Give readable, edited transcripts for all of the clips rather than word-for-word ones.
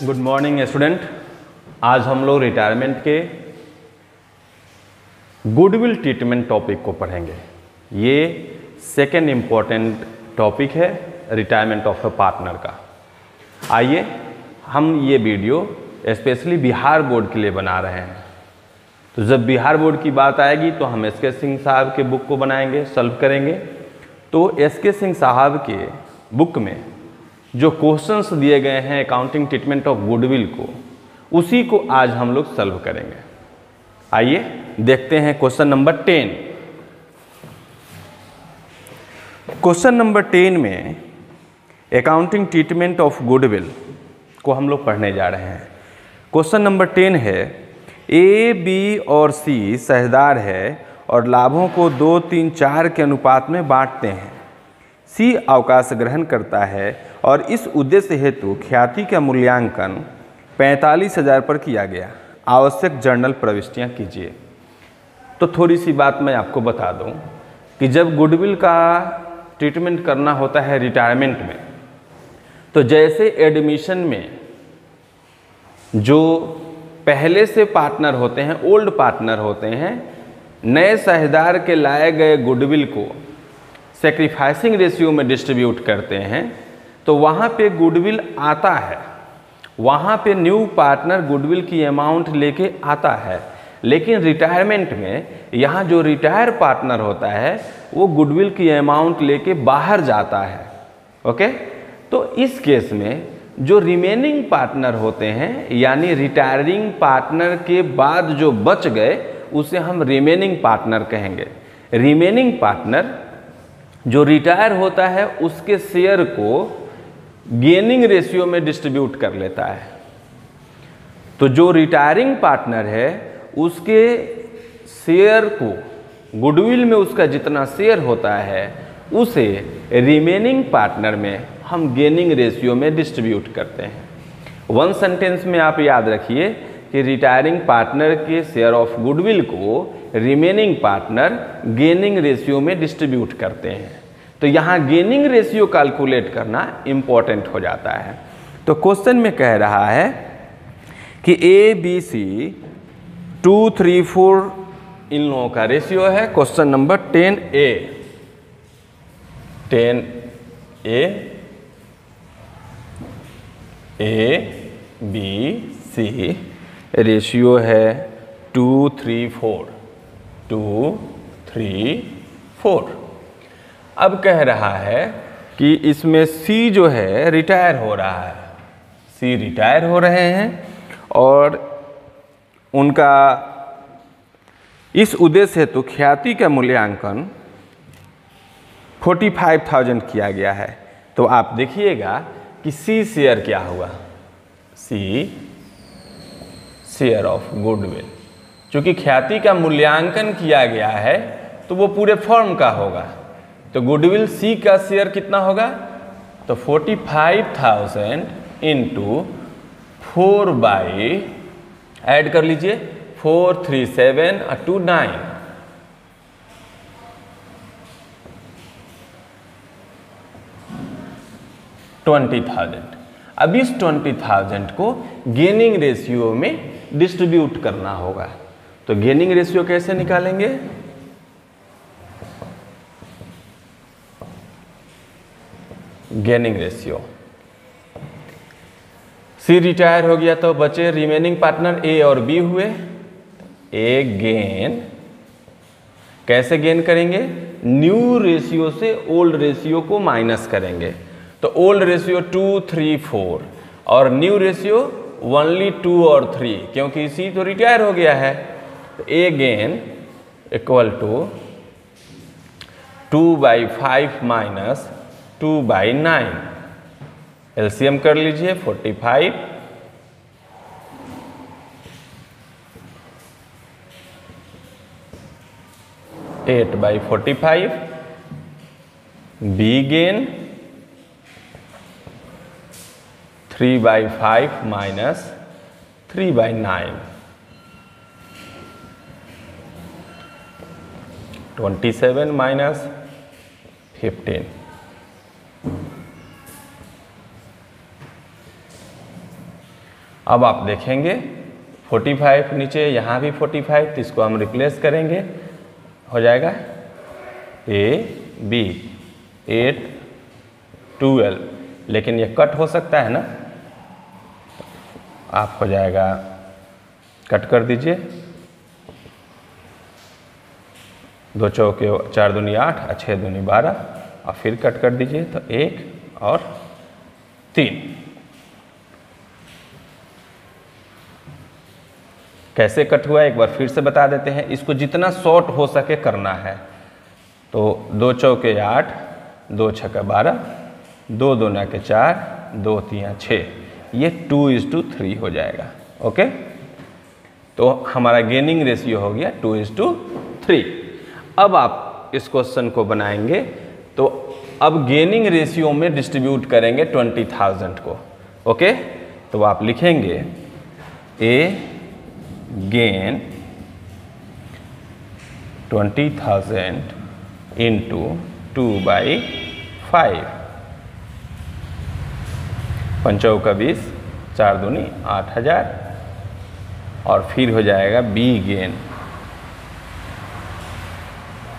Good morning student. आज हम लोग रिटायरमेंट के गुडविल ट्रीटमेंट टॉपिक को पढ़ेंगे। ये सेकेंड इम्पॉर्टेंट टॉपिक है रिटायरमेंट ऑफ ए पार्टनर का। आइए हम ये वीडियो स्पेशली बिहार बोर्ड के लिए बना रहे हैं। तो जब बिहार बोर्ड की बात आएगी तो हम एस के सिंह साहब के बुक को बनाएंगे, सॉल्व करेंगे। तो एस के सिंह साहब के बुक में जो क्वेश्चंस दिए गए हैं अकाउंटिंग ट्रीटमेंट ऑफ गुडविल को, उसी को आज हम लोग सॉल्व करेंगे। आइए देखते हैं क्वेश्चन नंबर 10। क्वेश्चन नंबर 10 में अकाउंटिंग ट्रीटमेंट ऑफ गुडविल को हम लोग पढ़ने जा रहे हैं। क्वेश्चन नंबर 10 है, ए, बी और सी साझेदार है और लाभों को 2, 3, 4 के अनुपात में बांटते हैं। सी अवकाश ग्रहण करता है और इस उद्देश्य हेतु ख्याति का मूल्यांकन 45,000 पर किया गया। आवश्यक जर्नल प्रविष्टियां कीजिए। तो थोड़ी सी बात मैं आपको बता दूं कि जब गुडविल का ट्रीटमेंट करना होता है रिटायरमेंट में, तो जैसे एडमिशन में जो पहले से पार्टनर होते हैं, ओल्ड पार्टनर होते हैं, नए साझेदार के लाए गए गुडविल को सेक्रीफाइसिंग रेशियो में डिस्ट्रीब्यूट करते हैं, तो वहाँ पे गुडविल आता है, वहाँ पे न्यू पार्टनर गुडविल की अमाउंट लेके आता है। लेकिन रिटायरमेंट में यहाँ जो रिटायर पार्टनर होता है वो गुडविल की अमाउंट लेके बाहर जाता है। ओके, तो इस केस में जो रिमेनिंग पार्टनर होते हैं, यानी रिटायरिंग पार्टनर के बाद जो बच गए, उसे हम रिमेनिंग पार्टनर कहेंगे। रिमेनिंग पार्टनर जो रिटायर होता है उसके शेयर को गेनिंग रेशियो में डिस्ट्रीब्यूट कर लेता है। तो जो रिटायरिंग पार्टनर है उसके शेयर को, गुडविल में उसका जितना शेयर होता है उसे रिमेनिंग पार्टनर में हम गेनिंग रेशियो में डिस्ट्रीब्यूट करते हैं। वन सेंटेंस में आप याद रखिए कि रिटायरिंग पार्टनर के शेयर ऑफ गुडविल को रिमेनिंग पार्टनर गेनिंग रेशियो में डिस्ट्रीब्यूट करते हैं। तो यहाँ गेनिंग रेशियो कैलकुलेट करना इम्पॉर्टेंट हो जाता है। तो क्वेश्चन में कह रहा है कि ए, बी, सी 2, 3, 4 इन लोगों का रेशियो है। क्वेश्चन नंबर 10A, 10A, ए, बी, सी रेशियो है 2, 3, 4, 2, 3, 4। अब कह रहा है कि इसमें सी जो है रिटायर हो रहा है, सी रिटायर हो रहे हैं और उनका इस उद्देश्य हेतु ख्याति का मूल्यांकन 45,000 किया गया है। तो आप देखिएगा कि सी शेयर क्या हुआ, सी शेयर ऑफ गुडविल। चूंकि ख्याति का मूल्यांकन किया गया है तो वो पूरे फर्म का होगा। तो गुडविल सी का शेयर कितना होगा, तो 45,000 इंटू 4 बाई, ऐड कर लीजिए, 4, 3, 7 और 2, 9, 20,000। अब इस 20,000 को गेनिंग रेशियो में डिस्ट्रीब्यूट करना होगा। तो गेनिंग रेशियो कैसे निकालेंगे, गेनिंग रेशियो, सी रिटायर हो गया तो बचे रिमेनिंग पार्टनर ए और बी हुए। ए गेन, कैसे गेन करेंगे, न्यू रेशियो से ओल्ड रेशियो को माइनस करेंगे। तो ओल्ड रेशियो 2, 3, 4 और न्यू रेशियो ओनली 2 और 3, क्योंकि सी तो रिटायर हो गया है। तो a gain equal to 2/5 minus 2/9। LCM कर लीजिए, 45 8/45, बी गेन 3/5 माइनस 3/9, 27 माइनस 15। अब आप देखेंगे 45 नीचे, यहाँ भी 45, तो इसको हम रिप्लेस करेंगे, हो जाएगा AB 8 12, लेकिन ये कट हो सकता है ना, आप हो जाएगा, कट कर दीजिए, 2 चौके 4 दूनी 8 और 6 दूनी 12, और फिर कट कर दीजिए, तो 1 और 3। कैसे कट हुआ एक बार फिर से बता देते हैं, इसको जितना शॉर्ट हो सके करना है। तो 2 चौके 8, 2 छक्का 12, 2 दूना के 4, 2 तिया 6, ये 2:3 हो जाएगा। ओके, तो हमारा गेनिंग रेशियो हो गया 2:3। अब आप इस क्वेश्चन को बनाएंगे तो अब गेनिंग रेशियो में डिस्ट्रीब्यूट करेंगे 20,000 को। ओके, तो आप लिखेंगे ए गेन 20,000 इंटू 2/5, 5 का 20, 4 दूनी 8,000, और फिर हो जाएगा बी गेन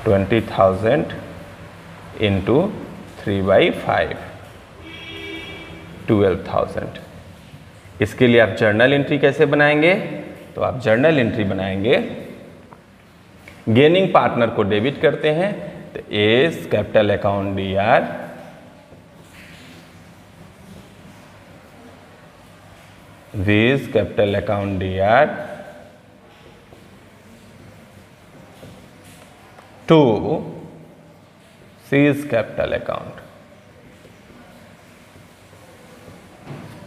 20,000 इंटू 3/5, 12,000। इसके लिए आप जर्नल एंट्री कैसे बनाएंगे? तो आप जर्नल एंट्री बनाएंगे, गेनिंग पार्टनर को डेबिट करते हैं, तो A's capital account DR, B's capital account DR, to C's capital account.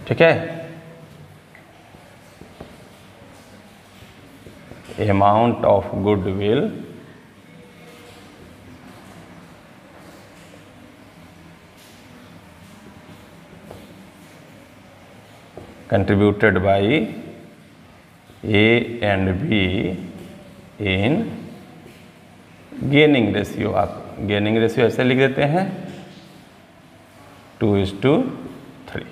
ठीक है, amount of goodwill contributed by A and B in gaining ratio. आप गेनिंग रेशियो ऐसे लिख देते हैं 2:3।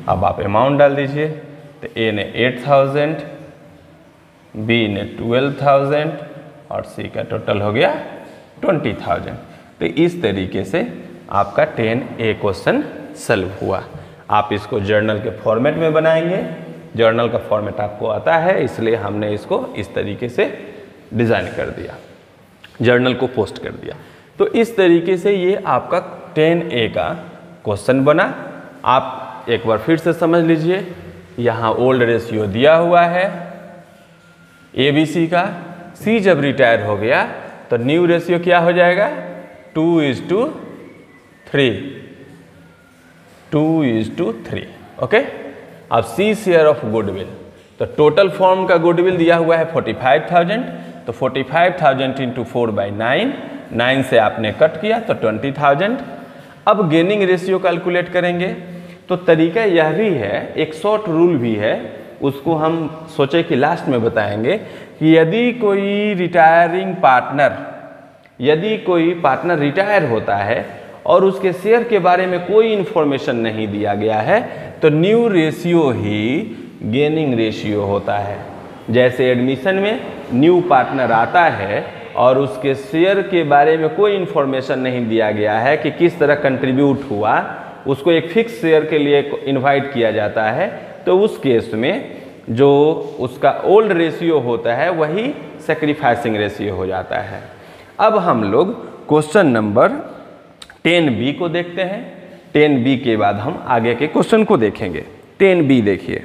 अब आप अमाउंट डाल दीजिए, तो ए ने 8,000, बी ने 12,000 और सी का टोटल हो गया 20,000। तो इस तरीके से आपका 10A क्वेश्चन सॉल्व हुआ। आप इसको जर्नल के फॉर्मेट में बनाएंगे, जर्नल का फॉर्मेट आपको आता है, इसलिए हमने इसको इस तरीके से डिज़ाइन कर दिया, जर्नल को पोस्ट कर दिया। तो इस तरीके से ये आपका 10A का क्वेश्चन बना। आप एक बार फिर से समझ लीजिए, यहाँ ओल्ड रेशियो दिया हुआ है ABC का, C जब रिटायर हो गया तो न्यू रेशियो क्या हो जाएगा 2:3, 2:3। ओके, अब C शेयर ऑफ गुडविल, तो टोटल फॉर्म का गुडविल दिया हुआ है 45,000, तो 45,000 इंटू 4/9, 9 से आपने कट किया तो 20,000। अब गेनिंग रेशियो कैलकुलेट करेंगे, तो तरीका यह भी है, एक शॉर्ट रूल भी है, उसको हम सोचे कि लास्ट में बताएंगे कि यदि कोई पार्टनर रिटायर होता है और उसके शेयर के बारे में कोई इन्फॉर्मेशन नहीं दिया गया है, तो न्यू रेशियो ही गेनिंग रेशियो होता है। जैसे एडमिशन में न्यू पार्टनर आता है और उसके शेयर के बारे में कोई इन्फॉर्मेशन नहीं दिया गया है कि किस तरह कंट्रीब्यूट हुआ, उसको एक फिक्स शेयर के लिए इनवाइट किया जाता है, तो उस केस में जो उसका ओल्ड रेशियो होता है वही सेक्रीफाइसिंग रेशियो हो जाता है। अब हम लोग क्वेश्चन नंबर 10B को देखते हैं। 10B के बाद हम आगे के क्वेश्चन को देखेंगे। 10B देखिए,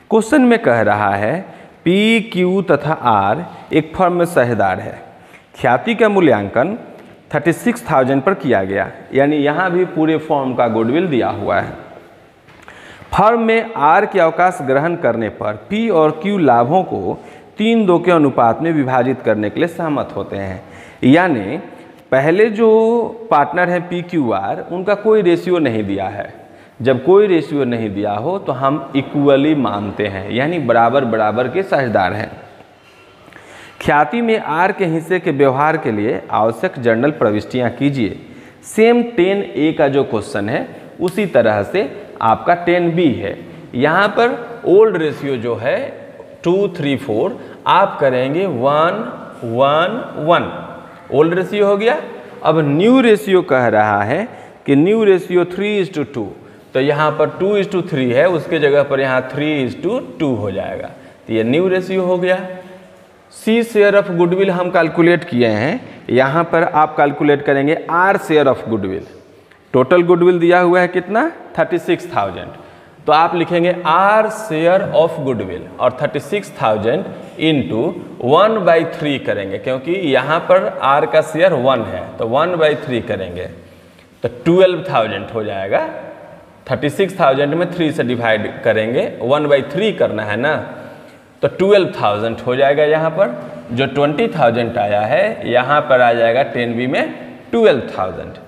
क्वेश्चन में कह रहा है P, Q तथा R एक फर्म में साझेदार है। ख्याति का मूल्यांकन 36,000 पर किया गया, यानी यहाँ भी पूरे फर्म का गुडविल दिया हुआ है। फर्म में R के अवकाश ग्रहण करने पर P और Q लाभों को 3:2 के अनुपात में विभाजित करने के लिए सहमत होते हैं। यानी पहले जो पार्टनर है PQR, उनका कोई रेशियो नहीं दिया है। जब कोई रेशियो नहीं दिया हो तो हम इक्वली मानते हैं, यानी बराबर बराबर के साझेदार हैं। ख्याति में R के हिस्से के व्यवहार के लिए आवश्यक जर्नल प्रविष्टियां कीजिए। सेम 10A का जो क्वेश्चन है उसी तरह से आपका 10B है। यहाँ पर ओल्ड रेशियो जो है 2, 3, 4 आप करेंगे 1, 1, 1, ओल्ड रेशियो हो गया। अब न्यू रेशियो कह रहा है कि न्यू रेशियो 3:2, तो यहाँ पर 2:3 है, उसके जगह पर यहाँ 3:2 हो जाएगा, तो ये न्यू रेशियो हो गया। सी शेयर ऑफ गुडविल हम कैलकुलेट किए हैं, यहाँ पर आप कैलकुलेट करेंगे R share of goodwill. Total goodwill दिया हुआ है कितना 36,000, तो आप लिखेंगे आर शेयर ऑफ गुडविल और 36,000 इंटू 1/3 करेंगे, क्योंकि यहाँ पर आर का शेयर 1 है, तो 1/3 करेंगे तो 12,000 हो जाएगा। 36,000 में 3 से डिवाइड करेंगे, 1/3 करना है ना, तो 12,000 हो जाएगा। यहाँ पर जो 20,000 आया है यहाँ पर आ जाएगा 10B में 12,000।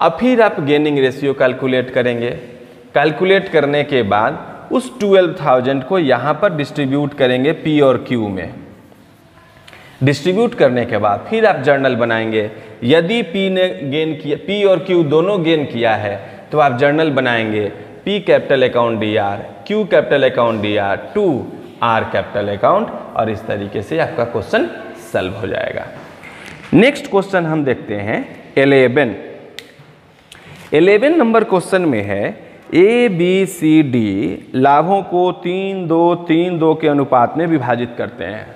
अब फिर आप गेनिंग रेशियो कैलकुलेट करेंगे। कैलकुलेट करने के बाद उस 12,000 को यहाँ पर डिस्ट्रीब्यूट करेंगे P और Q में। डिस्ट्रीब्यूट करने के बाद फिर आप जर्नल बनाएंगे। यदि P ने गेन किया, P और Q दोनों गेन किया है, तो आप जर्नल बनाएंगे P capital account DR, Q capital account DR, to R capital account, और इस तरीके से आपका क्वेश्चन सॉल्व हो जाएगा। नेक्स्ट क्वेश्चन हम देखते हैं 11 नंबर क्वेश्चन में है ABCD लाभों को 3-2-3-2 के अनुपात में विभाजित करते हैं।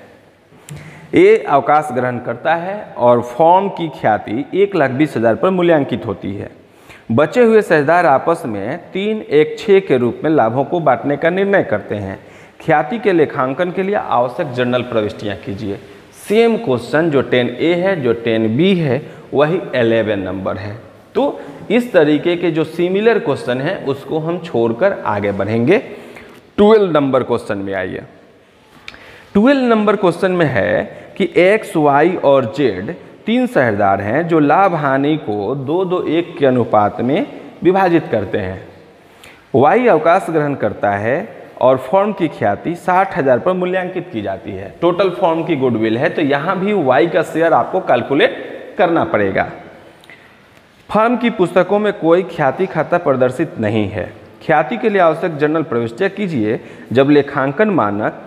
A अवकाश ग्रहण करता है और फॉर्म की ख्याति 1,20,000 पर मूल्यांकित होती है। बचे हुए साझेदार आपस में 3-1-6 के रूप में लाभों को बांटने का निर्णय करते हैं। ख्याति के लेखांकन के लिए आवश्यक जर्नल प्रविष्टियां कीजिए। सेम क्वेश्चन जो 10A है, जो 10B है, वही 11 नंबर है। तो इस तरीके के जो सिमिलर क्वेश्चन है उसको हम छोड़कर आगे बढ़ेंगे। 12 नंबर क्वेश्चन में आइए। 12 नंबर क्वेश्चन में है कि X, Y और Z 3 साझेदार हैं जो लाभ हानि को 2-2-1 के अनुपात में विभाजित करते हैं। Y अवकाश ग्रहण करता है और फॉर्म की ख्याति 60,000 पर मूल्यांकित की जाती है। टोटल फॉर्म की गुडविल है, तो यहाँ भी Y का शेयर आपको कैलकुलेट करना पड़ेगा। फर्म की पुस्तकों में कोई ख्याति खाता प्रदर्शित नहीं है। ख्याति के लिए आवश्यक जर्नल प्रविष्टियां कीजिए। जब लेखांकन मानक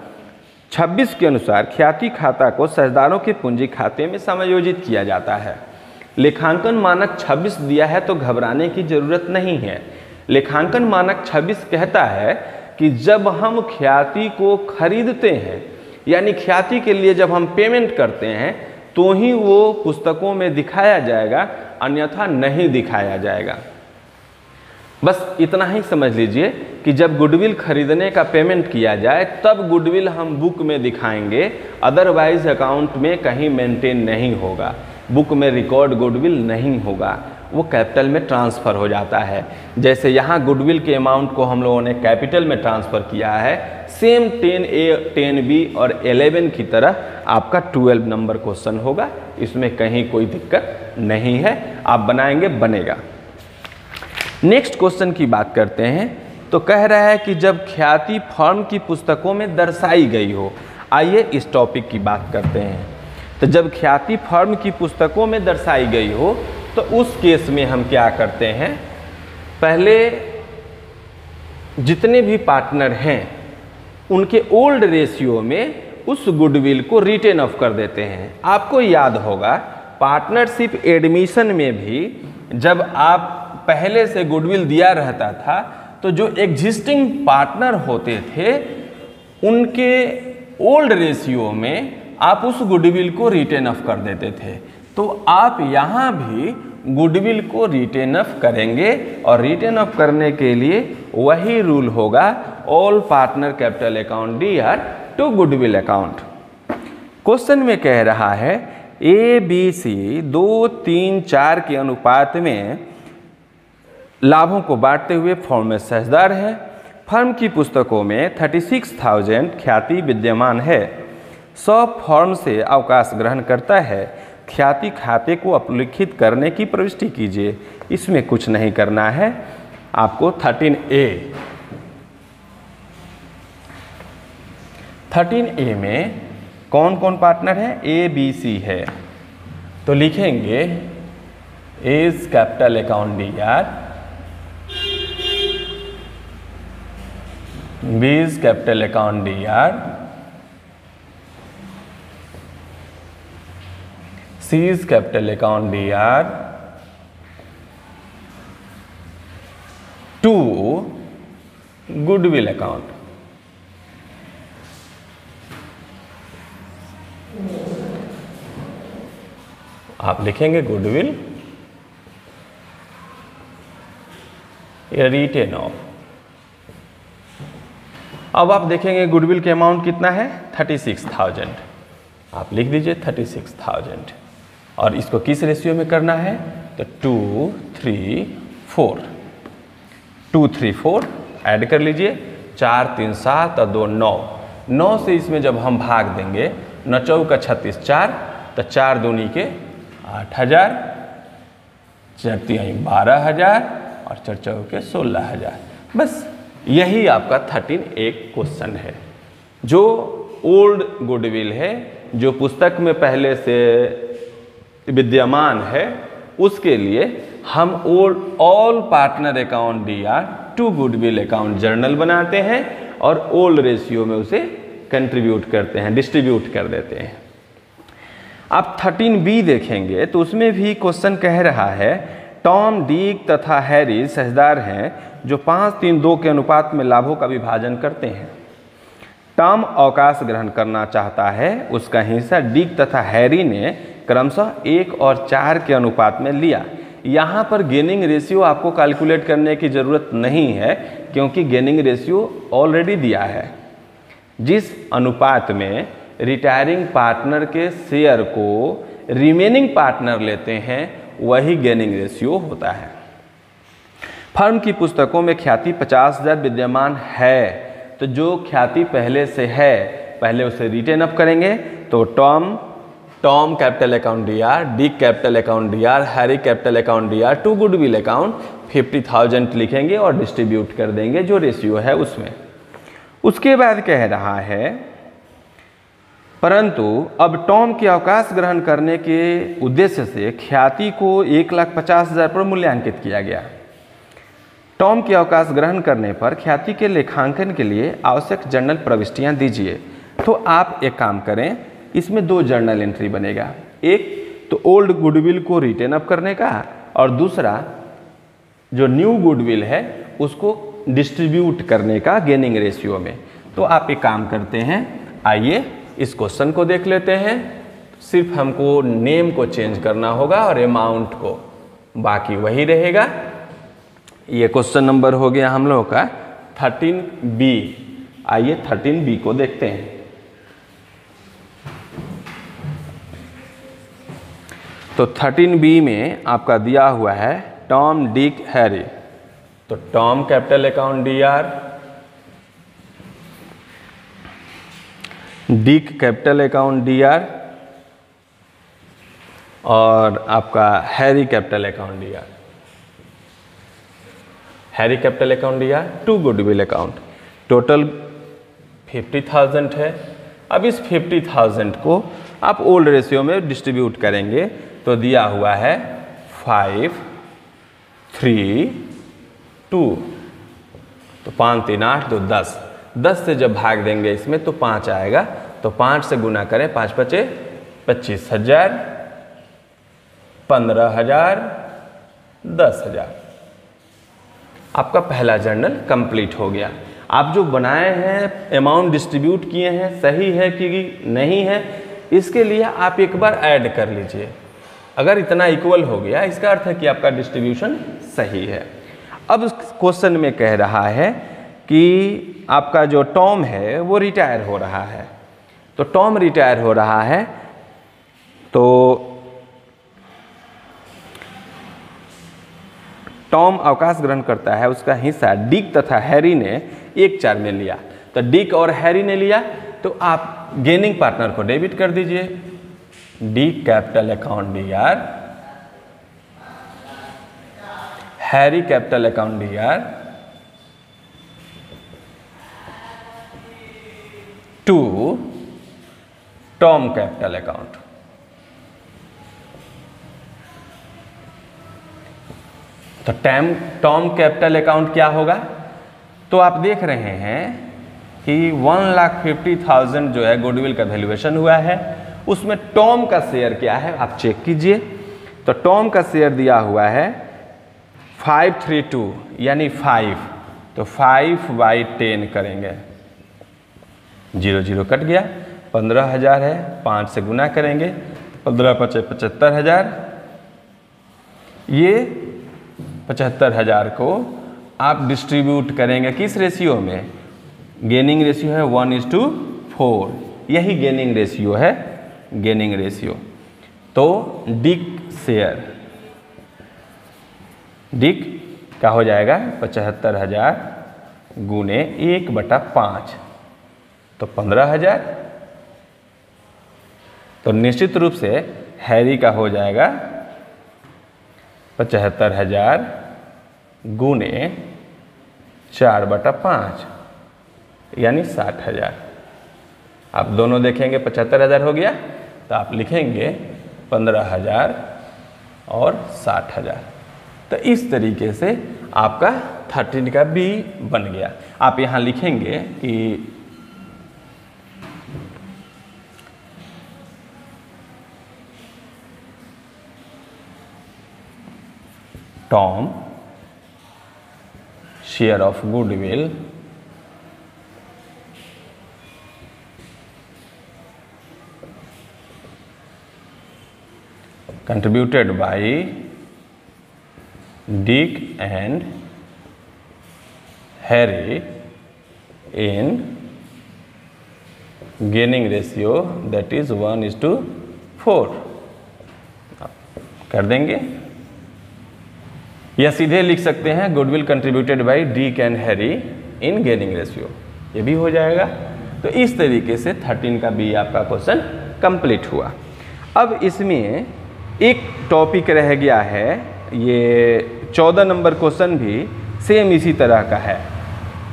26 के अनुसार ख्याति खाता को साझेदारों के पूंजी खाते में समायोजित किया जाता है। लेखांकन मानक 26 दिया है तो घबराने की जरूरत नहीं है। लेखांकन मानक 26 कहता है कि जब हम ख्याति को खरीदते हैं, यानी ख्याति के लिए जब हम पेमेंट करते हैं, तो ही वो पुस्तकों में दिखाया जाएगा, अन्यथा नहीं दिखाया जाएगा। बस इतना ही समझ लीजिए कि जब गुडविल खरीदने का पेमेंट किया जाए तब गुडविल हम बुक में दिखाएंगे, अदरवाइज अकाउंट में कहीं मेंटेन नहीं होगा, बुक में रिकॉर्ड गुडविल नहीं होगा, वो कैपिटल में ट्रांसफ़र हो जाता है। जैसे यहाँ गुडविल के अमाउंट को हम लोगों ने कैपिटल में ट्रांसफ़र किया है, सेम 10A, 10B और 11 की तरह आपका 12 नंबर क्वेश्चन होगा। इसमें कहीं कोई दिक्कत नहीं है, आप बनाएंगे बनेगा। नेक्स्ट क्वेश्चन की बात करते हैं, तो कह रहा है कि जब ख्याति फर्म की पुस्तकों में दर्शाई गई हो। आइए इस टॉपिक की बात करते हैं। तो जब ख्याति फर्म की पुस्तकों में दर्शाई गई हो तो उस केस में हम क्या करते हैं, पहले जितने भी पार्टनर हैं उनके ओल्ड रेशियो में उस गुडविल को रिटेन ऑफ कर देते हैं। आपको याद होगा पार्टनरशिप एडमिशन में भी जब आप पहले से गुडविल दिया रहता था तो जो एग्जिस्टिंग पार्टनर होते थे उनके ओल्ड रेशियो में आप उस गुडविल को रिटेन ऑफ कर देते थे। तो आप यहाँ भी गुडविल को रिटेन ऑफ करेंगे और रिटेन ऑफ करने के लिए वही रूल होगा, all partner capital account DR to goodwill account. Question में कह रहा है ABC 2, 3, 4 के अनुपात में लाभों को बांटते हुए फर्म में साझेदार है। फर्म की पुस्तकों में 36,000 ख्याति विद्यमान है। 100 फर्म से अवकाश ग्रहण करता है। ख्याति खाते को अपलिखित करने की प्रविष्टि कीजिए। इसमें कुछ नहीं करना है आपको। 13A में कौन कौन पार्टनर है, ABC है, तो लिखेंगे as capital account DR B is capital account DR, C is capital account DR, 2 goodwill account. आप लिखेंगे गुडविल या रिटेन ऑफ। अब आप देखेंगे गुडविल के अमाउंट कितना है 36,000, आप लिख दीजिए 36,000 और इसको किस रेशियो में करना है तो 2, 3, 4 2, 3, 4 ऐड कर लीजिए 4, 3, 7 और 2, 9 9 से इसमें जब हम भाग देंगे 9 चौका 36 4 तो 4 दूनी के 8,000 4 तिहाई 12,000 और 4 चौके 16,000। बस यही आपका 13 एक क्वेश्चन है जो ओल्ड गुडविल है जो पुस्तक में पहले से विद्यमान है उसके लिए हम all partner account DR 2 goodwill account journal बनाते हैं और ओल्ड रेशियो में उसे कंट्रीब्यूट करते हैं डिस्ट्रीब्यूट कर देते हैं। आप 13B देखेंगे तो उसमें भी क्वेश्चन कह रहा है टॉम डिक तथा हैरी साझेदार हैं जो 5-3-2 के अनुपात में लाभों का विभाजन करते हैं। टॉम अवकाश ग्रहण करना चाहता है उसका हिस्सा डिक तथा हैरी ने क्रमशः 1 और 4 के अनुपात में लिया। यहाँ पर गेनिंग रेशियो आपको कैलकुलेट करने की ज़रूरत नहीं है क्योंकि गेनिंग रेशियो ऑलरेडी दिया है। जिस अनुपात में रिटायरिंग पार्टनर के शेयर को रिमेनिंग पार्टनर लेते हैं वही गेनिंग रेशियो होता है। फर्म की पुस्तकों में ख्याति 50,000 विद्यमान है तो जो ख्याति पहले से है पहले उसे रिटेन अप करेंगे तो Tom capital account DR, Dick capital account DR, Harry capital account DR, 2 goodwill account 50,000 लिखेंगे और डिस्ट्रीब्यूट कर देंगे जो रेशियो है उसमें। उसके बाद कह रहा है परंतु अब टॉम के अवकाश ग्रहण करने के उद्देश्य से ख्याति को 1,50,000 पर मूल्यांकित किया गया। टॉम के अवकाश ग्रहण करने पर ख्याति के लेखांकन के लिए आवश्यक जर्नल प्रविष्टियां दीजिए। तो आप एक काम करें इसमें 2 जर्नल एंट्री बनेगा, एक तो ओल्ड गुडविल को रिटेन अप करने का और दूसरा जो न्यू गुडविल है उसको डिस्ट्रीब्यूट करने का गेनिंग रेशियो में। तो आप एक काम करते हैं आइए इस क्वेश्चन को देख लेते हैं। सिर्फ हमको नेम को चेंज करना होगा और अमाउंट को बाकी वही रहेगा। ये क्वेश्चन नंबर हो गया हम लोगों का 13B। आइए 13B को देखते हैं। तो 13B में आपका दिया हुआ है टॉम डिक हैरी। तो Tom capital account DR, Dick capital account DR और आपका Harry capital account DR। Harry capital account DR 2 goodwill account. Total 50,000 है। अब इस 50,000 को आप ओल्ड रेशियो में डिस्ट्रीब्यूट करेंगे तो दिया हुआ है 5, 3, 2 तो 5, 3, 8 तो 10 10 से जब भाग देंगे इसमें तो 5 आएगा तो 5 से गुना करें 5 × 5 = 25,000, 15,000, 10,000। आपका पहला जर्नल कंप्लीट हो गया। आप जो बनाए हैं अमाउंट डिस्ट्रीब्यूट किए हैं सही है कि नहीं है इसके लिए आप एक बार ऐड कर लीजिए। अगर इतना इक्वल हो गया इसका अर्थ है कि आपका डिस्ट्रीब्यूशन सही है। अब क्वेश्चन में कह रहा है कि आपका जो टॉम है वो रिटायर हो रहा है। तो टॉम रिटायर हो रहा है तो टॉम अवकाश ग्रहण करता है उसका हिस्सा डिक तथा हैरी ने 1/4 में लिया। तो डिक और हैरी ने लिया तो आप गेनिंग पार्टनर को डेबिट कर दीजिए। Dick capital account DR, Harry capital account DR, 2 Tom capital account. तो टॉम कैपिटल अकाउंट क्या होगा तो आप देख रहे हैं कि 1,50,000 जो है गुडविल का वैल्यूएशन हुआ है, उसमें टॉम का शेयर क्या है आप चेक कीजिए। तो टॉम का शेयर दिया हुआ है 532 यानी 5, तो 5/10 करेंगे, 0 कट गया, 15,000 है, 5 से गुना करेंगे, 15 × 5 = 75,000। ये 75,000 को आप डिस्ट्रीब्यूट करेंगे किस रेशियो में, गेनिंग रेशियो है 1:4, यही गेनिंग रेशियो है, गेनिंग रेशियो। तो डिक शेयर, डिक का हो जाएगा 75,000 गुने 1/5, तो 15,000। तो निश्चित रूप से हैरी का हो जाएगा 75,000 गुने 4/5 यानी 60,000। आप दोनों देखेंगे 75,000 हो गया, तो आप लिखेंगे 15,000 और 60,000। तो इस तरीके से आपका 13 का बी बन गया। आप यहाँ लिखेंगे कि Tom share of goodwill contributed by Dick and Harry in gaining ratio that is 1:4 कर देंगे, या सीधे लिख सकते हैं goodwill contributed bye Dick and Harry in gaining ratio, ये भी हो जाएगा। तो इस तरीके से 13 का बी आपका क्वेश्चन कंप्लीट हुआ। अब इसमें एक टॉपिक रह गया है, ये 14 नंबर क्वेश्चन भी सेम इसी तरह का है,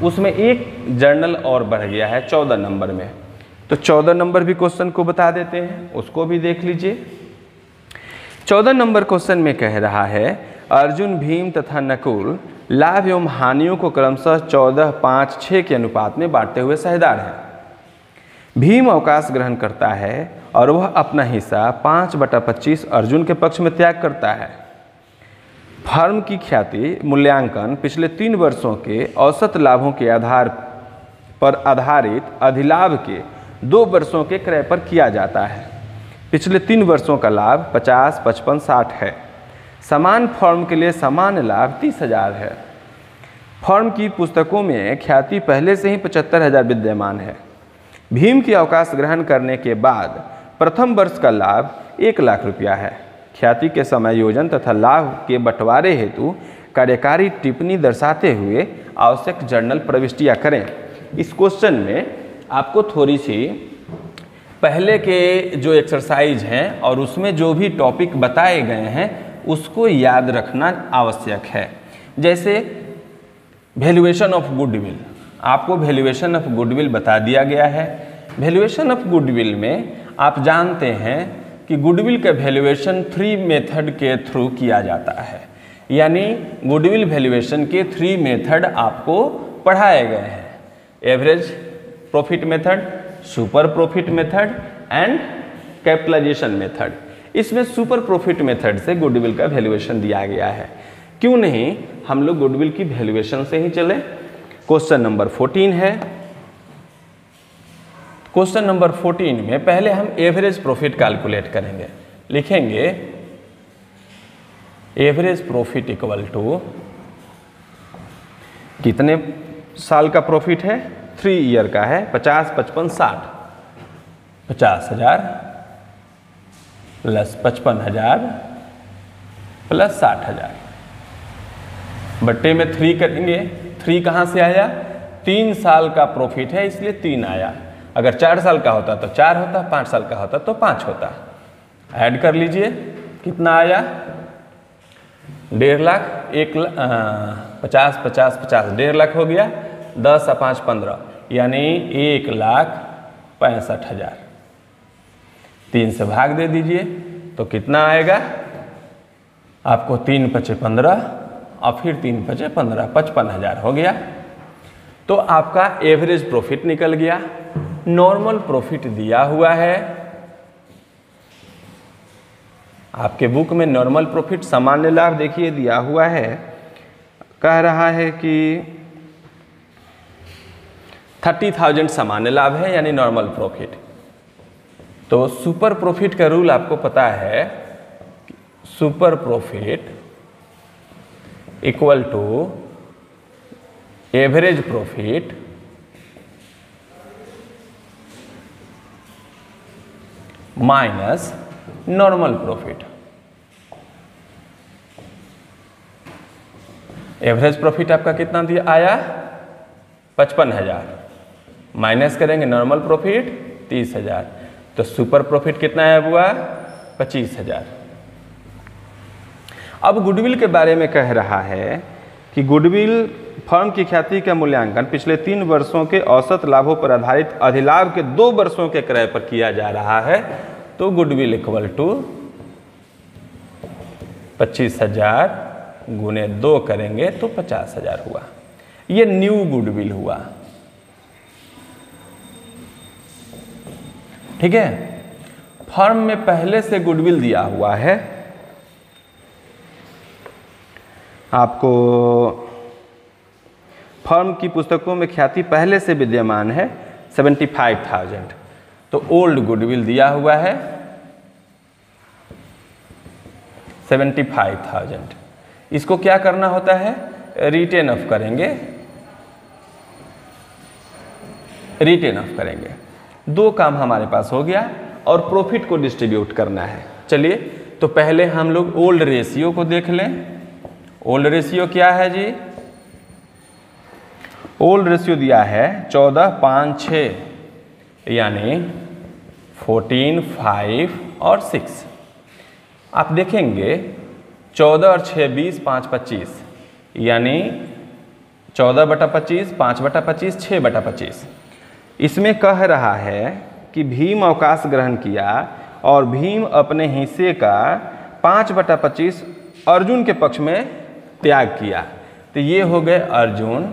उसमें एक जर्नल और बढ़ गया है 14 नंबर में। तो 14 नंबर भी क्वेश्चन को बता देते हैं, उसको भी देख लीजिए। 14 नंबर क्वेश्चन में कह रहा है अर्जुन, भीम तथा नकुल लाभ एवं हानियों को क्रमशः 14, 5, 6 के अनुपात में बांटते हुए साझेदार हैं। भीम अवकाश ग्रहण करता है और वह अपना हिस्सा 5/25 अर्जुन के पक्ष में त्याग करता है। फर्म की ख्याति मूल्यांकन पिछले 3 वर्षों के औसत लाभों के आधार पर आधारित अधिलाभ के 2 वर्षों के क्रय पर किया जाता है। पिछले 3 वर्षों का लाभ 50, 55, 60 है। समान फर्म के लिए समान लाभ 30,000 है। फर्म की पुस्तकों में ख्याति पहले से ही 75,000 विद्यमान है। भीम की अवकाश ग्रहण करने के बाद प्रथम वर्ष का लाभ 1 लाख रुपया है। ख्याति के समायोजन तथा लाभ के बंटवारे हेतु कार्यकारी टिप्पणी दर्शाते हुए आवश्यक जर्नल प्रविष्टियां करें। इस क्वेश्चन में आपको थोड़ी सी पहले के जो एक्सरसाइज हैं और उसमें जो भी टॉपिक बताए गए हैं उसको याद रखना आवश्यक है। जैसे वैल्यूएशन ऑफ गुडविल, आपको वैल्यूएशन ऑफ गुडविल बता दिया गया है। वैल्यूएशन ऑफ गुडविल में आप जानते हैं कि गुडविल का वैल्यूएशन 3 मेथड के थ्रू किया जाता है, यानी गुडविल वैल्यूएशन के 3 मेथड आपको पढ़ाए गए हैं। Average profit method, super profit method and capitalization method. इसमें सुपर प्रॉफिट मेथड से गुडविल का वैल्यूएशन दिया गया है। क्यों नहीं हम लोग गुडविल की वैल्यूएशन से ही चले। क्वेश्चन नंबर 14 है। क्वेश्चन नंबर 14 में पहले हम एवरेज प्रॉफिट कैलकुलेट करेंगे। लिखेंगे एवरेज प्रॉफिट इक्वल टू कितने साल का प्रॉफिट है, 3 ईयर का है, 50, 55, 60, 50,000 प्लस 55,000 प्लस 60,000 बट्टे में 3 करेंगे। 3 कहाँ से आया, 3 साल का प्रॉफिट है इसलिए 3 आया। अगर 4 साल का होता तो 4 होता, 5 साल का होता तो 5 होता। ऐड कर लीजिए कितना आया, 1.5 लाख, 50, 50, 50, 1.5 लाख हो गया। 10 और 5, 15 यानी 1,65,000। 3 से भाग दे दीजिए तो कितना आएगा आपको, 3 × 5 = 15 और फिर 3 × 5 = 15, 55,000 हो गया। तो आपका एवरेज प्रॉफिट निकल गया। नॉर्मल प्रॉफिट दिया हुआ है आपके बुक में, नॉर्मल प्रॉफिट सामान्य लाभ देखिए दिया हुआ है, कह रहा है कि 30,000 सामान्य लाभ है यानी नॉर्मल प्रॉफिट। तो सुपर प्रॉफिट का रूल आपको पता है, super profit equal to average profit minus normal profit. Average profit आपका कितना दिया आया 55,000, माइनस करेंगे नॉर्मल प्रॉफिट 30,000, तो सुपर प्रॉफिट कितना आया हुआ 25,000। अब गुडविल के बारे में कह रहा है कि गुडविल फर्म की ख्याति का मूल्यांकन पिछले 3 वर्षों के औसत लाभों पर आधारित अधिलाभ के 2 वर्षों के क्रय पर किया जा रहा है। तो गुडविल इक्वल टू 25,000 गुने 2 करेंगे तो 50,000 हुआ। ये न्यू गुडविल हुआ। ठीक है, फर्म में पहले से गुडविल दिया हुआ है आपको, फर्म की पुस्तकों में ख्याति पहले से विद्यमान है 75,000, तो ओल्ड गुडविल दिया हुआ है 75,000। इसको क्या करना होता है, रिटेन ऑफ करेंगे, रिटेन ऑफ करेंगे। 2 काम हमारे पास हो गया और प्रॉफिट को डिस्ट्रीब्यूट करना है। चलिए तो पहले हम लोग ओल्ड रेशियो को देख लें। ओल्ड रेशियो क्या है जी, ओल्ड रेशियो दिया है 14, 5, 6 यानी 14, 5 और 6। आप देखेंगे 14 और 6 20, 5 25 यानी 14/25, 5/25, 6/25। इसमें कह रहा है कि भीम अवकाश ग्रहण किया और भीम अपने हिस्से का 5/25 अर्जुन के पक्ष में त्याग किया। तो ये हो गए अर्जुन,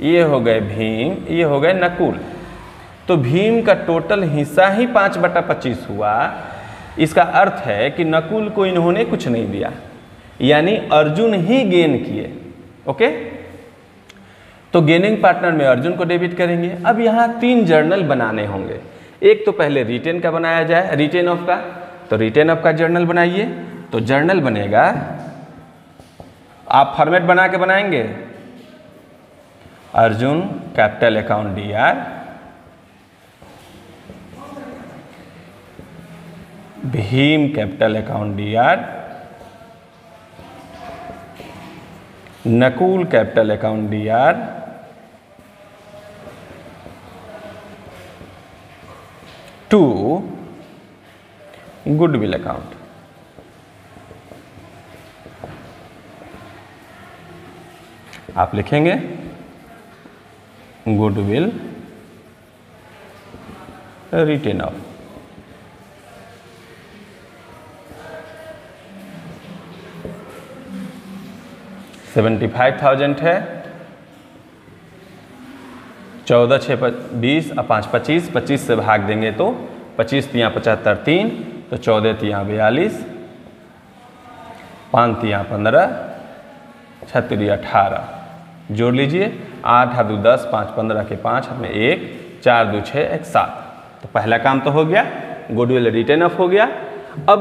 ये हो गए भीम, ये हो गए नकुल। तो भीम का टोटल हिस्सा ही 5/25 हुआ। इसका अर्थ है कि नकुल को इन्होंने कुछ नहीं दिया, यानी अर्जुन ही गेन किए। ओके, तो गेनिंग पार्टनर में अर्जुन को डेबिट करेंगे। अब यहाँ 3 जर्नल बनाने होंगे। एक तो पहले रिटेन का बनाया जाए, रिटेन ऑफ का, तो रिटेन ऑफ का जर्नल बनाइए। तो जर्नल बनेगा, आप फॉर्मेट बना के बनाएंगे, Arjun capital account DR, Bhim capital account DR, Nakul capital account DR, to goodwill account. आप लिखेंगे गुडविल रिटेन ऑफ। $75,000 है, 14, 6, 20 और 5, 25, 25 से भाग देंगे तो 25 तियाँ 75, 3 तो 14 तियाँ 42, 5 तियाँ 15, 6 तिरी 18, जोड़ लीजिए 8 हाथ 10, 5 15 के 5 हाथ में 1, 4 2 6 1 7। तो पहला काम तो हो गया, गुडविल रिटेन ऑफ हो गया। अब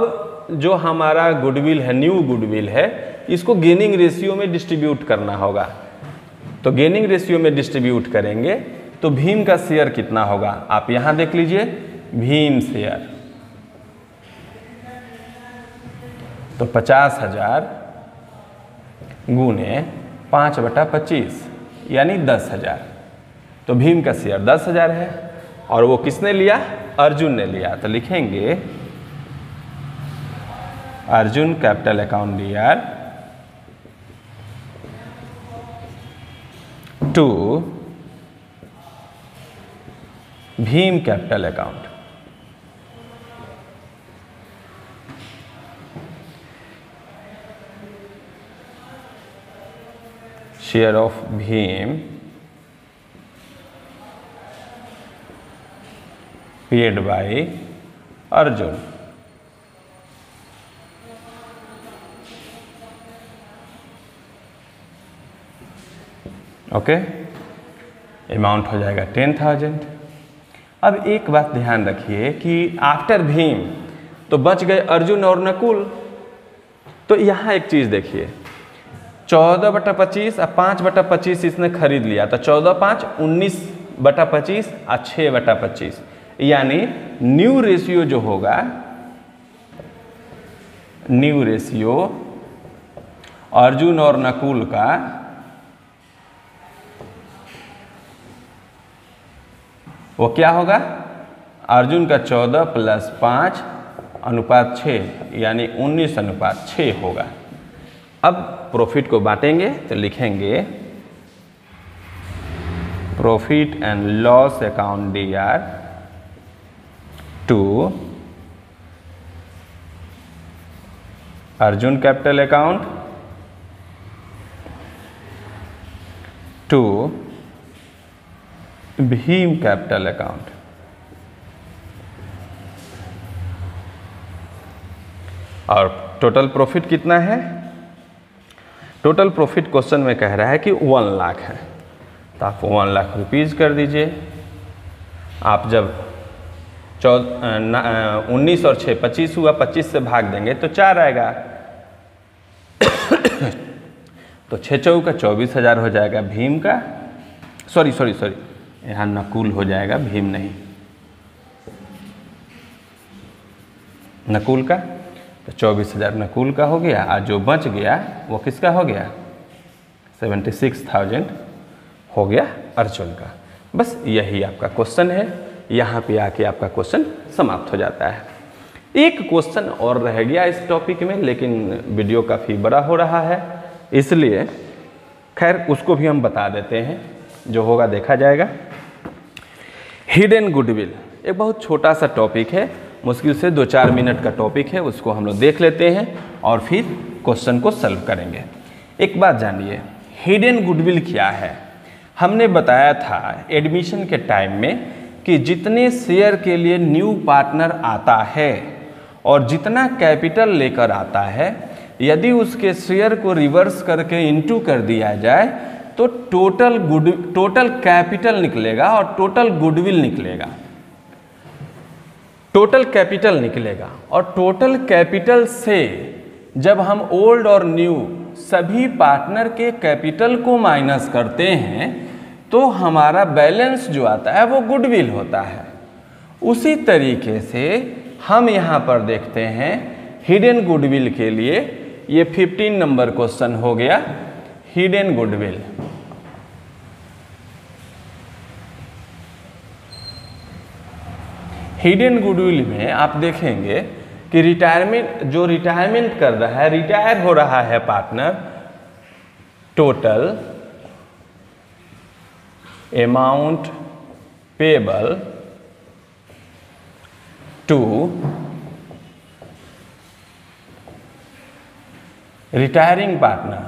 जो हमारा गुडविल है, न्यू गुडविल है, इसको गेनिंग रेशियो में डिस्ट्रीब्यूट करना होगा। तो गेनिंग रेशियो में डिस्ट्रीब्यूट करेंगे तो भीम का शेयर कितना होगा, आप यहां देख लीजिए, भीम शेयर तो 50,000 गुने 5/25 यानी 10,000। तो भीम का शेयर 10,000 है और वो किसने लिया, अर्जुन ने लिया। तो लिखेंगे Arjun capital account DR to Bhim capital account. Share of Bhim paid by Arjun. Okay, amount हो जाएगा 10,000। अब एक बात ध्यान रखिए कि आफ्टर भीम तो बच गए अर्जुन और नकुल। तो यहाँ एक चीज़ देखिए, 14/25 और 5/25 इसने खरीद लिया, तो 14×5 19/25 और 6/25, यानी न्यू रेशियो जो होगा, न्यू रेशियो अर्जुन और नकुल का वो क्या होगा, अर्जुन का 14 + 5 अनुपात 6, यानी 19:6 होगा। अब प्रॉफिट को बांटेंगे तो लिखेंगे profit and loss account DR to Arjun capital account to Bhim capital account. और टोटल प्रॉफिट कितना है, टोटल प्रॉफिट क्वेश्चन में कह रहा है कि 1 लाख है, तो आप 1 लाख रुपीज़ कर दीजिए। आप जब 19 और 6 25 हुआ, 25 से भाग देंगे तो 4 आएगा, तो 6 चौका 24,000 हो जाएगा भीम का, सॉरी यहाँ नकुल हो जाएगा, भीम नहीं, नकुल का। तो 24,000 नकुल का हो गया, और जो बच गया वो किसका हो गया, 76,000 हो गया अर्जुन का। बस यही आपका क्वेश्चन है, यहाँ पे आके आपका क्वेश्चन समाप्त हो जाता है। एक क्वेश्चन और रह गया इस टॉपिक में, लेकिन वीडियो काफ़ी बड़ा हो रहा है, इसलिए खैर उसको भी हम बता देते हैं, जो होगा देखा जाएगा। हिडन गुडविल एक बहुत छोटा सा टॉपिक है, मुश्किल से 2-4 मिनट का टॉपिक है, उसको हम लोग देख लेते हैं और फिर क्वेश्चन को सॉल्व करेंगे। एक बात जानिए, हिडन गुडविल क्या है। हमने बताया था एडमिशन के टाइम में कि जितने शेयर के लिए न्यू पार्टनर आता है और जितना कैपिटल लेकर आता है, यदि उसके शेयर को रिवर्स करके इनटू कर दिया जाए तो टोटल कैपिटल निकलेगा और टोटल गुडविल निकलेगा, टोटल कैपिटल निकलेगा। और टोटल कैपिटल से जब हम ओल्ड और न्यू सभी पार्टनर के कैपिटल को माइनस करते हैं तो हमारा बैलेंस जो आता है वो गुडविल होता है। उसी तरीके से हम यहाँ पर देखते हैं हिडन गुडविल के लिए, ये 15 नंबर क्वेश्चन हो गया, हिडन गुडविल। हिडन गुडविल में आप देखेंगे कि रिटायरमेंट कर रहा है, रिटायर हो रहा है partner, total amount payable to retiring partner,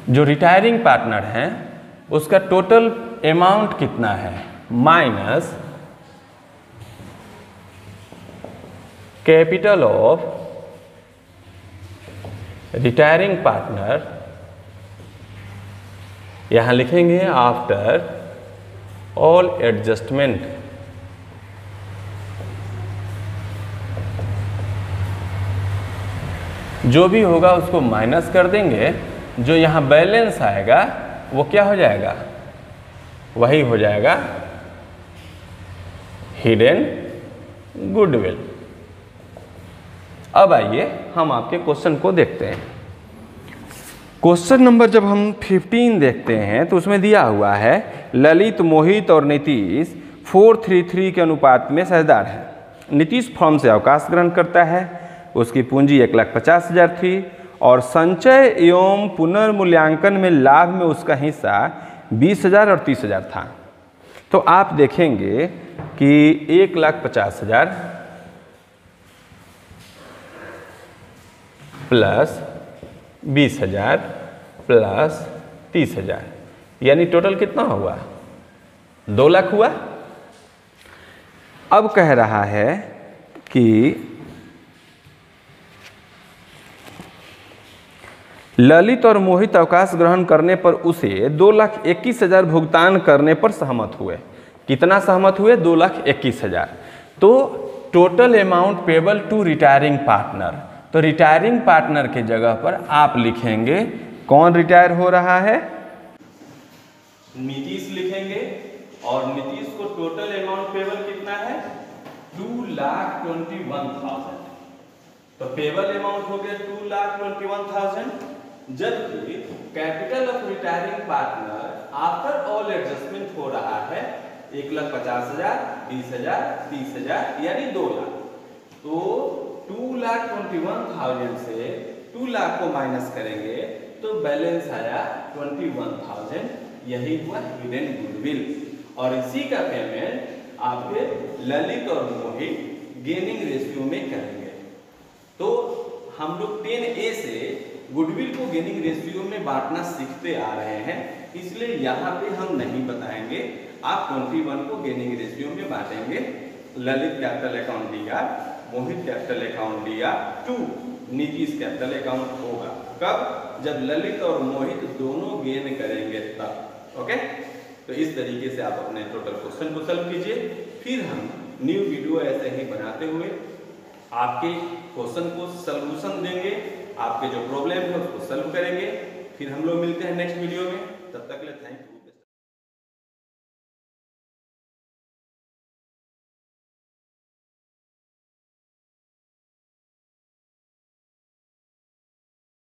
जो रिटायरिंग पार्टनर है उसका टोटल अमाउंट कितना है, minus capital of retiring partner, यहां लिखेंगे आफ्टर ऑल एडजस्टमेंट, जो भी होगा उसको माइनस कर देंगे, जो यहाँ बैलेंस आएगा वो क्या हो जाएगा, वही हो जाएगा हिडन गुडविल। अब आइए हम आपके क्वेश्चन को देखते हैं। क्वेश्चन नंबर जब हम 15 देखते हैं तो उसमें दिया हुआ है ललित, मोहित और नीतीश 4:3:3 के अनुपात में साझेदार है। नीतीश फर्म से अवकाश ग्रहण करता है, उसकी पूंजी 1,50,000 थी और संचय एवं पुनर्मूल्यांकन में लाभ में उसका हिस्सा 20,000 और 30,000 था। तो आप देखेंगे कि 1,50,000 प्लस 20,000 प्लस 30,000, यानी टोटल कितना हुआ? 2 लाख हुआ। अब कह रहा है कि ललित और मोहित अवकाश ग्रहण करने पर उसे 2,21,000 भुगतान करने पर सहमत हुए। कितना सहमत हुए? 2,21,000। तो total amount payable to retiring partner, तो रिटायरिंग पार्टनर के जगह पर आप लिखेंगे, कौन रिटायर हो रहा है? नीतीश लिखेंगे, और नीतीश को टोटल अमाउंट पेबल कितना है? 2,21,000। तो पेबल अमाउंट हो गया 2,21,000, जबकि capital of retiring partner after all adjustment हो रहा है 1,50,000, 20,000, 30,000, यानी 2 लाख। तो 2,21,000 से 2 लाख को माइनस करेंगे तो बैलेंस आया 21,000, यही हुआ हिडन गुडविल। और इसी का पेमेंट आपके ललित और मोहित गेनिंग रेशियो में करेंगे। तो हम लोग 10A से गुडविल को गेनिंग रेशियो में बांटना सीखते आ रहे हैं, इसलिए यहाँ पे हम नहीं बताएंगे। आप 21 को गेनिंग रेशियो में बांटेंगे। Lalit capital account DR, Mohit capital account DR, to Nitish capital account होगा। कब? जब ललित और मोहित दोनों गेन करेंगे तब। ओके, तो इस तरीके से आप अपने टोटल क्वेश्चन को सॉल्व कीजिए। फिर हम न्यू वीडियो ऐसे ही बनाते हुए आपके क्वेश्चन को सॉल्यूशन देंगे, आपके जो प्रॉब्लम है उसको सॉल्व करेंगे। फिर हम लोग मिलते हैं नेक्स्ट वीडियो में, तब तक के लिए थैंक यू।